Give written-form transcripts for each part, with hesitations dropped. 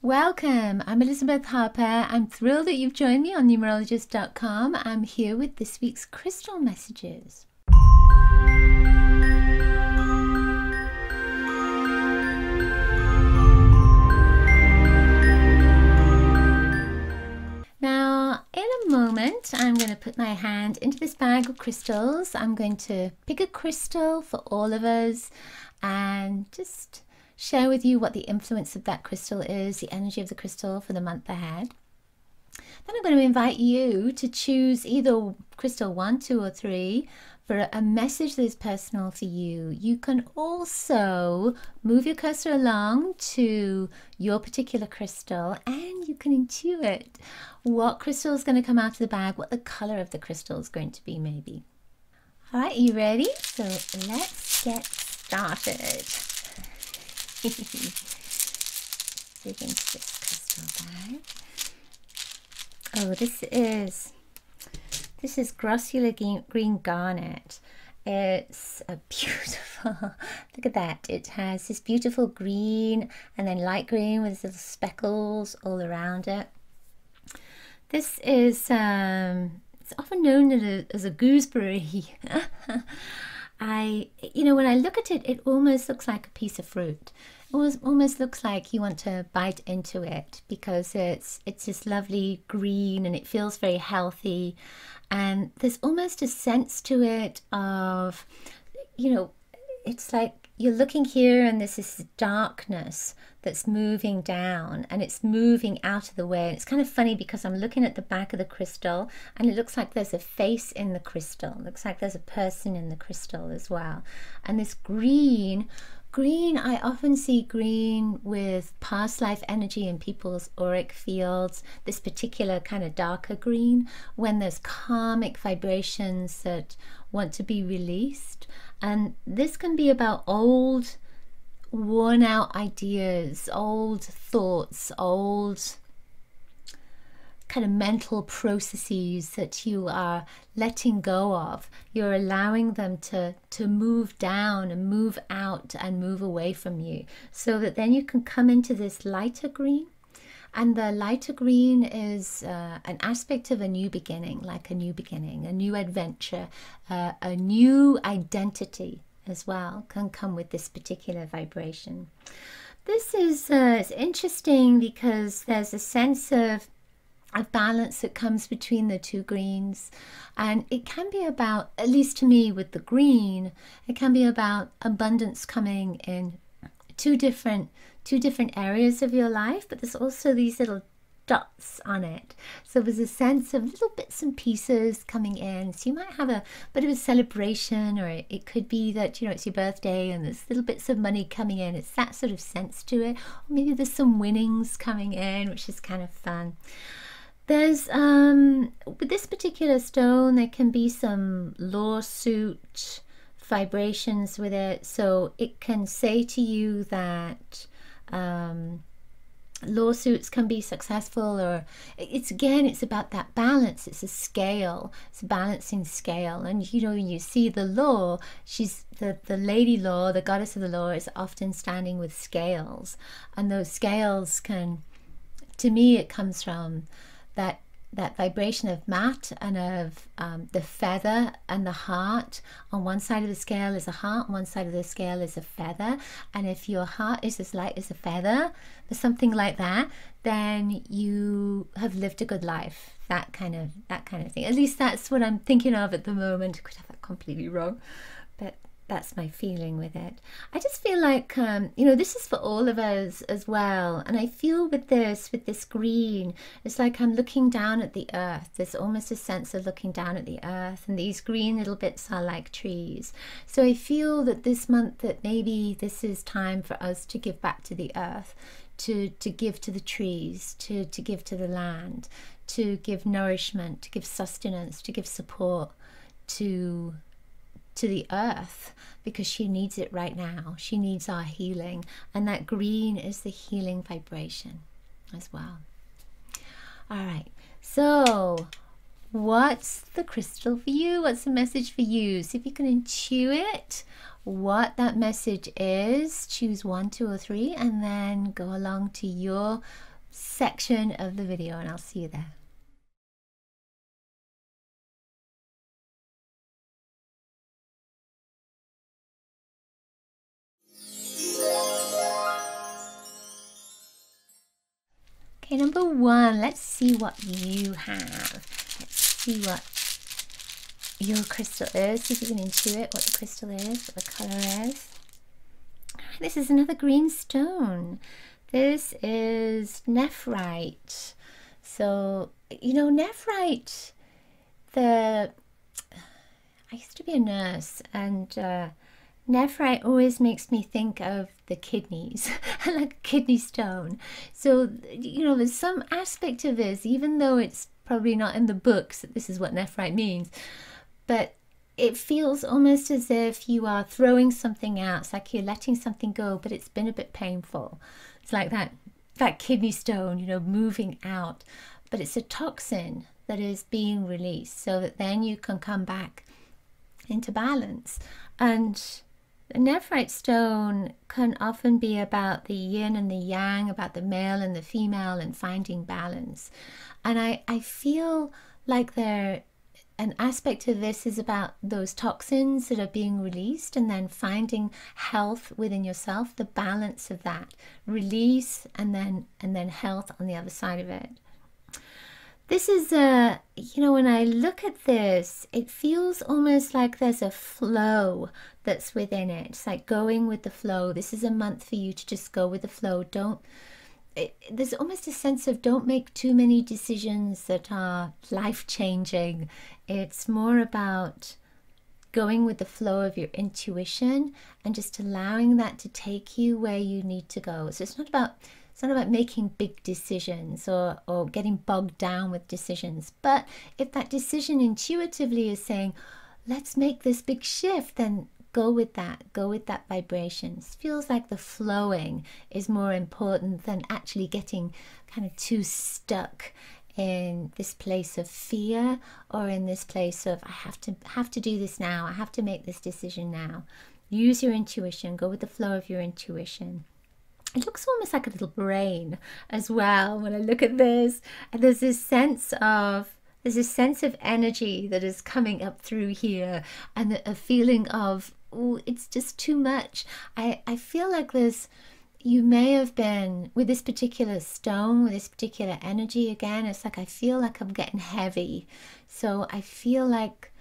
Welcome, I'm Elizabeth Harper. I'm thrilled that you've joined me on numerologist.com. I'm here with this week's crystal messages. Now, in a moment, I'm going to put my hand into this bag of crystals. I'm going to pick a crystal for all of us and just share with you what the influence of that crystal is, the energy of the crystal for the month ahead. Then I'm going to invite you to choose either crystal 1, 2, or 3 for a message that is personal for you. You can also move your cursor along to your particular crystal and you can intuit what crystal is going to come out of the bag, what the color of the crystal is going to be maybe. All right, are you ready? So let's get started. Dig into this crystal bag. Oh, this is grossular green garnet. It's a beautiful, look at that. It has this beautiful green and then light green with little speckles all around it. This is, it's often known as a gooseberry. When I look at it, it almost looks like a piece of fruit. It almost looks like you want to bite into it because it's this lovely green and it feels very healthy. And there's almost a sense to it of, it's like you're looking here and there's this darkness that's moving down and it's moving out of the way. And it's kind of funny because I'm looking at the back of the crystal and it looks like there's a face in the crystal. It looks like there's a person in the crystal as well. And this green, I often see green with past life energy in people's auric fields, this particular kind of darker green, when there's karmic vibrations that want to be released. And this can be about old, worn out ideas, old thoughts, old kind of mental processes that you are letting go of. You're allowing them to move down and move out and move away from you so that then you can come into this lighter green. And the lighter green is an aspect of a new beginning, like a new beginning, a new adventure, a new identity as well can come with this particular vibration. This is it's interesting because there's a sense of balance that comes between the two greens, and it can be about, at least to me with the green, it can be about abundance coming in two different areas of your life, but there's also these little dots on it. So there's a sense of little bits and pieces coming in. So you might have a bit of a celebration, or it could be that, it's your birthday and there's little bits of money coming in. It's that sort of sense to it. Or maybe there's some winnings coming in, which is kind of fun. There's, with this particular stone, there can be some lawsuit vibrations with it. So it can say to you that lawsuits can be successful, or it's about that balance. It's a scale, it's a balancing scale. And when you see the law, she's the lady law, the goddess of the law is often standing with scales, and those scales can, to me, it comes from that vibration of mat and of the feather and the heart. On one side of the scale is a heart, on one side of the scale is a feather. And if your heart is as light as a feather, or something like that, then you have lived a good life. That kind of thing. At least that's what I'm thinking of at the moment. I could have that completely wrong, but that's my feeling with it. I just feel like, this is for all of us as well. And I feel with this green, it's like I'm looking down at the earth. There's almost a sense of looking down at the earth. And these green little bits are like trees. So I feel that this month, that maybe this is time for us to give back to the earth, to give to the trees, to give to the land, to give nourishment, to give sustenance, to give support to the earth, because she needs it right now. She needs our healing, and that green is the healing vibration as well. All right, so what's the crystal for you? What's the message for you? See if you can intuit what that message is. Choose 1, 2, or 3, and then go along to your section of the video, and I'll see you there. Okay, number one, let's see what you have. Let's see what your crystal is. See if you can intuit what the crystal is, what the color is. This is another green stone. This is nephrite. So, you know, nephrite, I used to be a nurse, and nephrite always makes me think of the kidneys, like a kidney stone. So, you know, there's some aspect of this, even though it's probably not in the books that this is what nephrite means, but it feels almost as if you are throwing something out. It's like you're letting something go, but it's been a bit painful. It's like that kidney stone, you know, moving out. But it's a toxin that is being released so that then you can come back into balance. And the nephrite stone can often be about the yin and the yang, about the male and the female, and finding balance. And I feel like an aspect of this is about those toxins that are being released, and then finding health within yourself, the balance of that release, and then health on the other side of it. This is you know, when I look at this, it feels almost like there's a flow that's within it. It's like going with the flow. This is a month for you to just go with the flow. There's almost a sense of don't make too many decisions that are life-changing. It's more about going with the flow of your intuition and just allowing that to take you where you need to go. So it's not about making big decisions or getting bogged down with decisions. But if that decision intuitively is saying, let's make this big shift, then go with that vibration. It feels like the flowing is more important than actually getting kind of too stuck in this place of fear, or in this place of I have to do this now, I have to make this decision now. Use your intuition, go with the flow of your intuition. It looks almost like a little brain as well when I look at this, and there's this sense of energy that is coming up through here, and a feeling of, oh, it's just too much. I feel like you may have been, with this particular stone, with this particular energy, again, it's like I feel like I'm getting heavy. So I feel like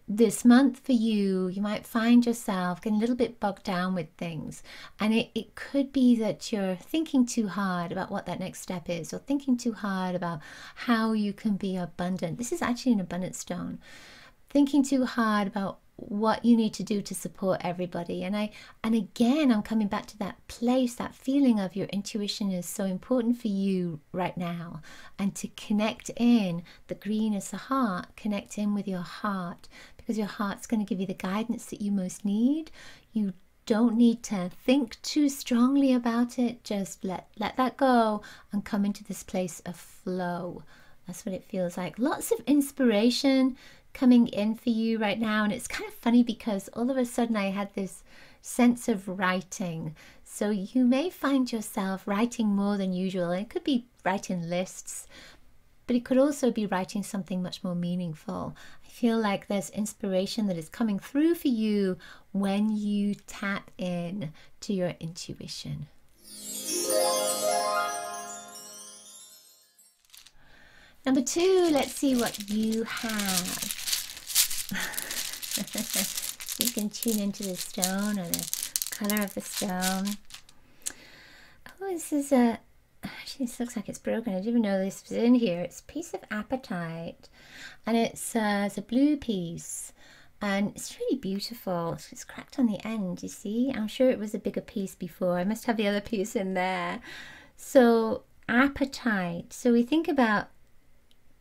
this month for you, you might find yourself getting a little bit bogged down with things. And it could be that you're thinking too hard about what that next step is, or thinking too hard about how you can be abundant. This is actually an abundant stone. Thinking too hard about what you need to do to support everybody. And again, I'm coming back to that place, that feeling of your intuition is so important for you right now. And to connect in, the green is the heart, connect in with your heart, because your heart's going to give you the guidance that you most need. You don't need to think too strongly about it. Just let that go and come into this place of flow. That's what it feels like. Lots of inspiration coming in for you right now. And it's kind of funny because all of a sudden I had this sense of writing. So you may find yourself writing more than usual. It could be writing lists, but it could also be writing something much more meaningful. I feel like there's inspiration that is coming through for you when you tap in to your intuition. Number two, let's see what you have. You can tune into the stone or the color of the stone. Oh, this is actually, this looks like it's broken. I didn't even know this was in here. It's a piece of apatite, and it's a blue piece, and it's really beautiful. It's cracked on the end, you see. I'm sure it was a bigger piece before. I must have the other piece in there. So apatite. So we think about,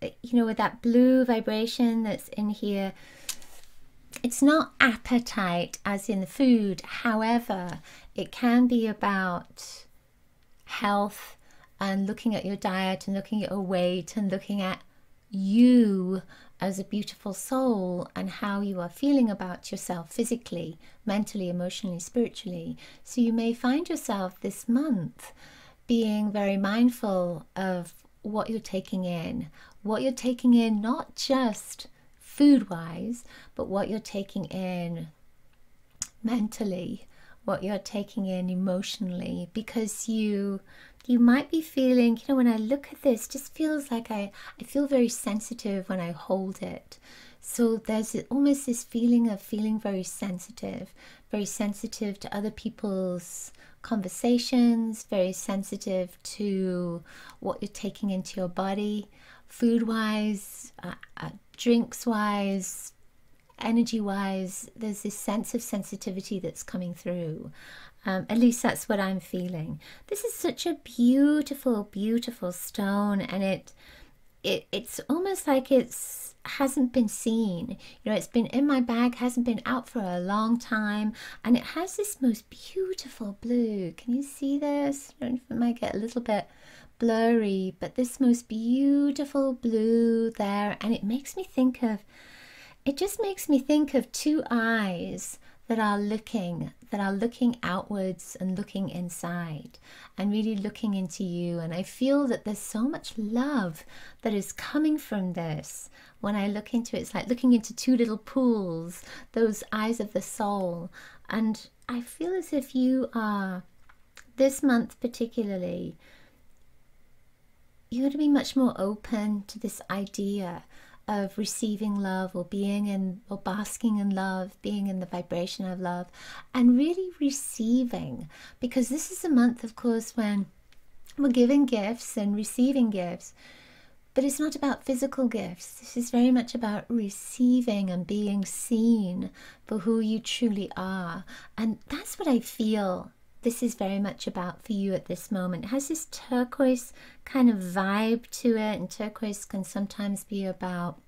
you know, with that blue vibration that's in here, it's not appetite as in the food. However, it can be about health and looking at your diet and looking at your weight and looking at you as a beautiful soul and how you are feeling about yourself physically, mentally, emotionally, spiritually. So you may find yourself this month being very mindful of what you're taking in. What you're taking in, not just food-wise, but what you're taking in mentally, what you're taking in emotionally, because you might be feeling, when I look at this, just feels like I feel very sensitive when I hold it. So there's almost this feeling of feeling very sensitive to other people's conversations, very sensitive to what you're taking into your body, food-wise, drinks-wise, energy-wise. There's this sense of sensitivity that's coming through. At least that's what I'm feeling. This is such a beautiful, beautiful stone, and it's almost like it's hasn't been seen. It's been in my bag, hasn't been out for a long time, and it has this most beautiful blue. Can you see this? I don't know if it might get a little bit blurry, but this most beautiful blue there, and it just makes me think of two eyes that are looking outwards and looking inside and really looking into you. And I feel that there's so much love that is coming from this. When I look into it, it's like looking into two little pools, those eyes of the soul. And I feel as if you are, this month particularly, you're going to be much more open to this idea of receiving love, or being in, or basking in love, being in the vibration of love, and really receiving, because this is a month, of course, when we're giving gifts and receiving gifts, but it's not about physical gifts. This is very much about receiving and being seen for who you truly are. And that's what I feel this is very much about for you at this moment. It has this turquoise kind of vibe to it, and turquoise can sometimes be about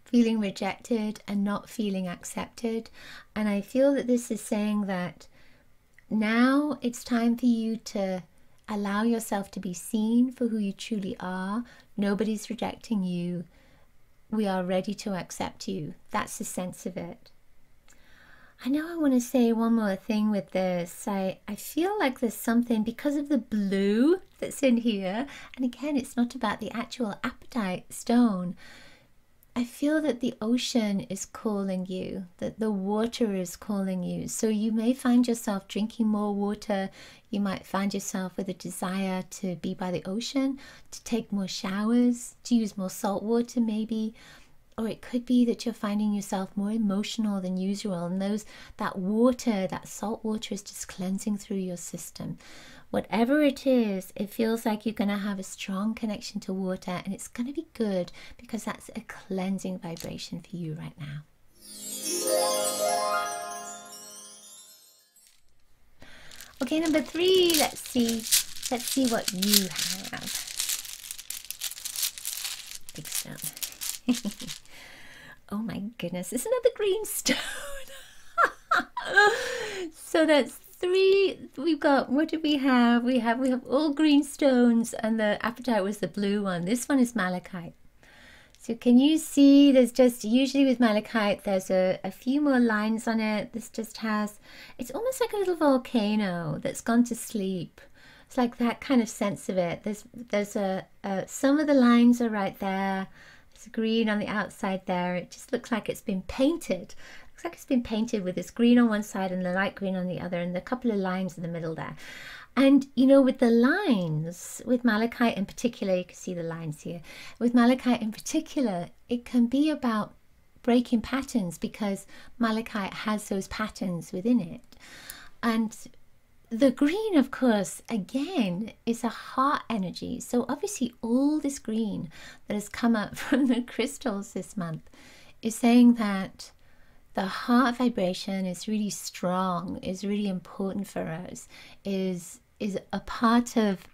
feeling rejected and not feeling accepted. And I feel that this is saying that now it's time for you to allow yourself to be seen for who you truly are. Nobody's rejecting you. We are ready to accept you. That's the sense of it. I know I want to say one more thing with this. I feel like there's something, because of the blue that's in here, and again, it's not about the actual apatite stone. I feel that the ocean is calling you, that the water is calling you. So you may find yourself drinking more water. You might find yourself with a desire to be by the ocean, to take more showers, to use more salt water maybe. Or it could be that you're finding yourself more emotional than usual, and that water, that salt water, is just cleansing through your system. Whatever it is, it feels like you're going to have a strong connection to water, and it's going to be good because that's a cleansing vibration for you right now. Okay, number 3, let's see what you have. Big stone. Oh my goodness, it's another green stone. So that's 3. We've got, what do we have? We have all green stones, and the apatite was the blue one. This one is malachite. So can you see, there's just, usually with malachite, there's a few more lines on it. This just has, it's almost like a little volcano that's gone to sleep. It's like that kind of sense of it. There's some of the lines are right there. It's green on the outside there. It just looks like it's been painted. Looks like it's been painted with this green on one side and the light green on the other, and a couple of lines in the middle there. And with the lines, with malachite in particular, you can see the lines here. With malachite in particular, it can be about breaking patterns, because malachite has those patterns within it. And the green, of course, again, is a heart energy. So obviously all this green that has come up from the crystals this month is saying that the heart vibration is really strong, is really important for us, is a part of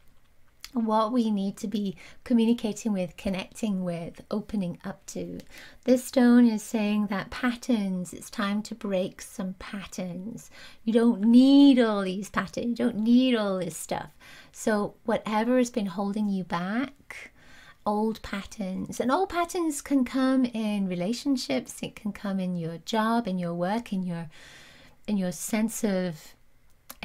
what we need to be communicating with, connecting with, opening up to. This stone is saying that patterns, it's time to break some patterns. You don't need all these patterns, you don't need all this stuff. So whatever has been holding you back, old patterns, and old patterns can come in relationships, it can come in your job, in your work, in your sense of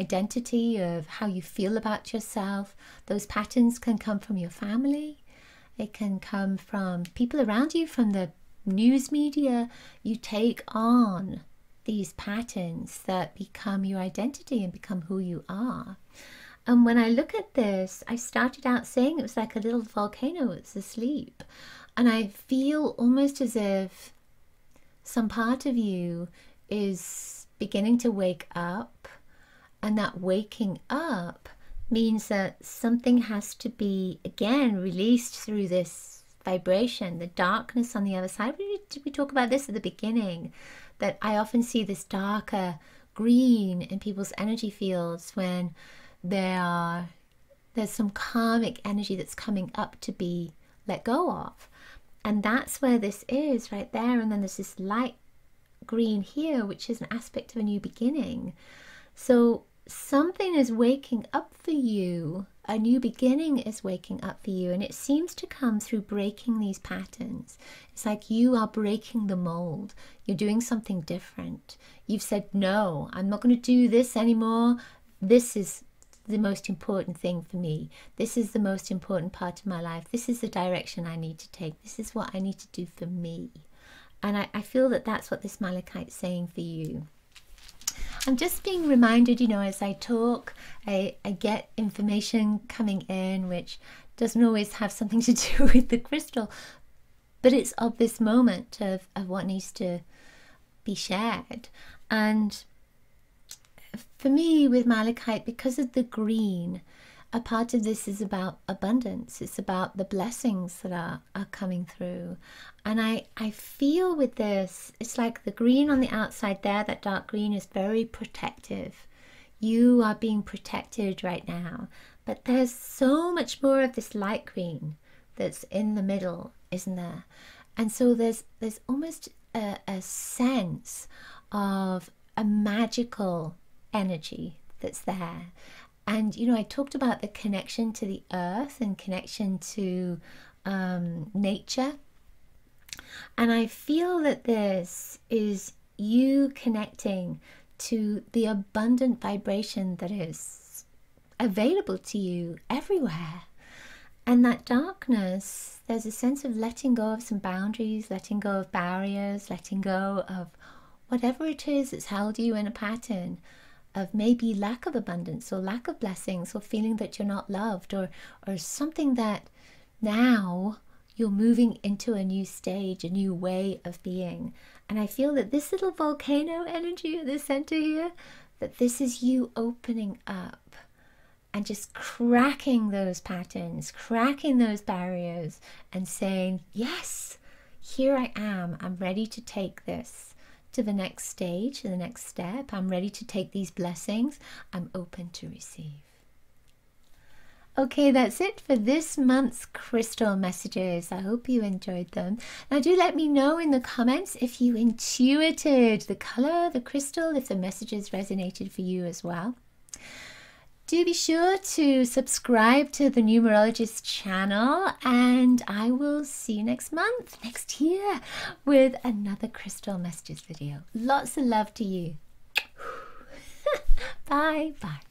identity, of how you feel about yourself. Those patterns can come from your family. It can come from people around you, from the news media. You take on these patterns that become your identity and become who you are. And when I look at this, I started out saying it was like a little volcano that's asleep. And I feel almost as if some part of you is beginning to wake up. And that waking up means that something has to be, again, released through this vibration, the darkness on the other side. Did we talk about this at the beginning? That I often see this darker green in people's energy fields when there's some karmic energy that's coming up to be let go of. And that's where this is, right there. And then there's this light green here, which is an aspect of a new beginning. So something is waking up for you. A new beginning is waking up for you, and it seems to come through breaking these patterns. It's like you are breaking the mold. You're doing something different. You've said, no, I'm not going to do this anymore. This is the most important thing for me. This is the most important part of my life. This is the direction I need to take. This is what I need to do for me. And I feel that that's what this Malachite's saying for you. I'm just being reminded, you know, as I talk, I get information coming in which doesn't always have something to do with the crystal, but it's of this moment of what needs to be shared. And for me, with Malachite, because of the green, a part of this is about abundance. It's about the blessings that are coming through. And I feel with this, it's like the green on the outside there, that dark green, is very protective. You are being protected right now. But there's so much more of this light green that's in the middle, isn't there? And so there's almost a sense of a magical energy that's there. And, you know, I talked about the connection to the earth and connection to nature. And I feel that this is you connecting to the abundant vibration that is available to you everywhere. And that darkness, there's a sense of letting go of some boundaries, letting go of barriers, letting go of whatever it is that's held you in a pattern of maybe lack of abundance or lack of blessings, or feeling that you're not loved, or something that now you're moving into a new stage, a new way of being. And I feel that this little volcano energy at the center here, that this is you opening up and just cracking those patterns, cracking those barriers, and saying, yes, here I am. I'm ready to take this to the next stage, to the next step. I'm ready to take these blessings. I'm open to receive. Okay, that's it for this month's crystal messages. I hope you enjoyed them. Now do let me know in the comments if you intuited the color, the crystal, if the messages resonated for you as well. Do be sure to subscribe to the Numerologist channel, and I will see you next month, next year, with another crystal messages video. Lots of love to you. Bye. Bye.